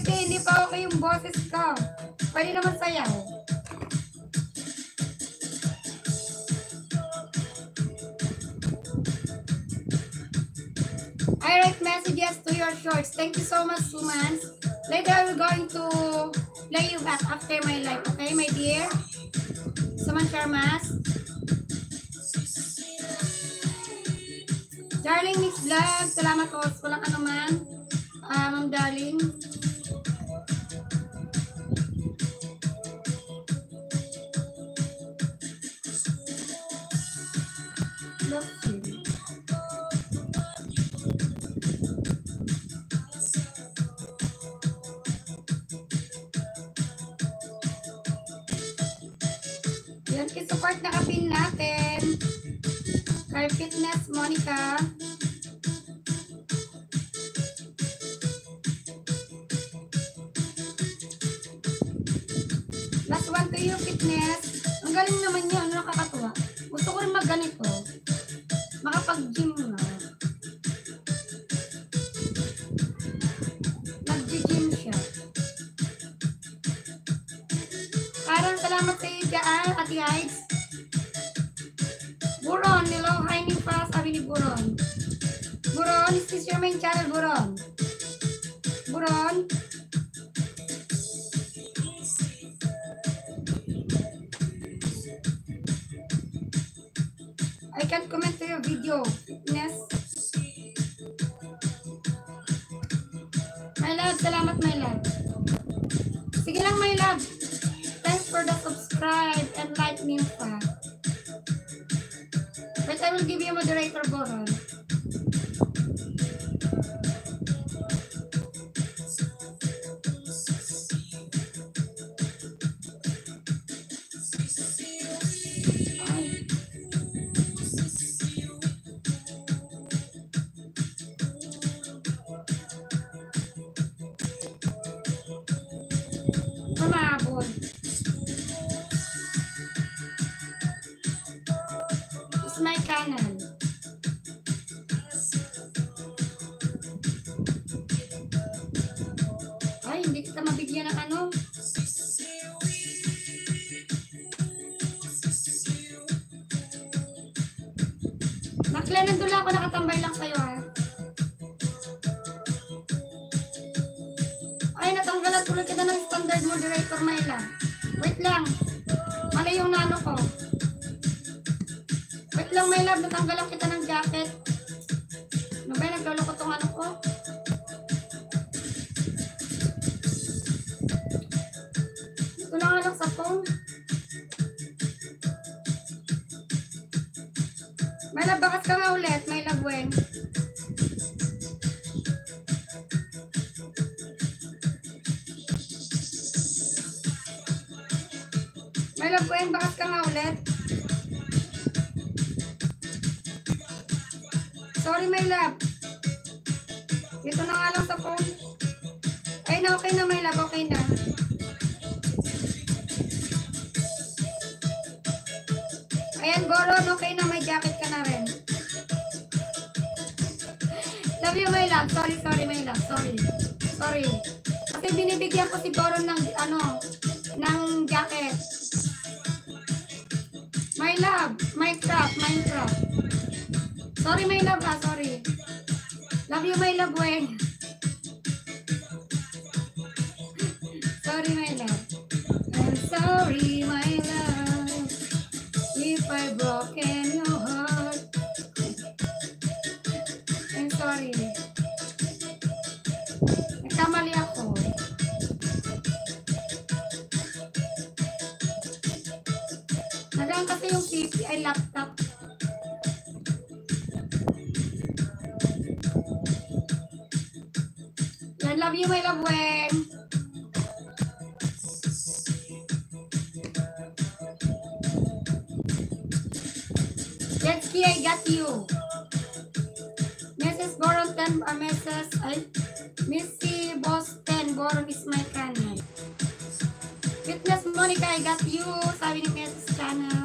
Quality, hindi pa okay yung boses ko. Pwede naman sayaw. I write messages to your shorts. Thank you so much, Sumans. Later, I'm going to play you back after my live. Okay, my dear? Suman Sharmas. Darling Mix Vlog. Salamat po. Walang ano man. Ma'am Darling. Love you. Yan, support na kapin natin. Kay Fitness Monica. Last one to you, Fitness. Ang galing naman yun, nakakatuwa. Gusto ko rin magganito. Makapag-gym na. Nag-gym siya. Parang salamat sa iyo dyan, Ate Hides. Buron, hello, hi Nimpa, sabi ni Buron. Buron, is this your main channel, Buron? Buron? I can't comment to your video. Fitness. My love, salamat my love. Sige lang my love. Thanks for the subscribe and like Nimpa. But I will give you a moderator, Boron. Kumabot. It's my canal. Ay, hindi kita mabigyan ng ano. Nakla, nandun lang ako, nakatambay lang sa'yo ha. Ay, natanggalan tuloy kita ng standard moderator, Myla. Wait lang. Mali yung nano ko. Wait lang, my love. Natanggalan kita ng jacket. Ano ba, naglolo ko itong ano ko? Ito na nga lang sa phone. My love, bakas ka nga ulit. My love, Wen. My love, Wen, bakas ka nga ulit. Sorry, my love. Ito na nga lang sa phone. Ay na, okay na, my love. Okay na. Ayan, Boron. Okay na, may jacket ka na rin. Love you, my love. Sorry, my love. Sorry. Kasi binibigyan ko si Boron ng, ng jacket. My love. Minecraft. Sorry, my love, sorry. Love you, my love, Wen. Sorry, my love. I'm sorry, my love, if I broken your heart. I'm sorry. Nagkamali ako. Nagaan kasi yung PC ay laptop. I love you, my love, Wen. Jetski, I got you. Mrs. Boron 10, Missy Boss 10, Boron is my channel. Fitness Monica, I got you. Sabi ni Mrs. Channel.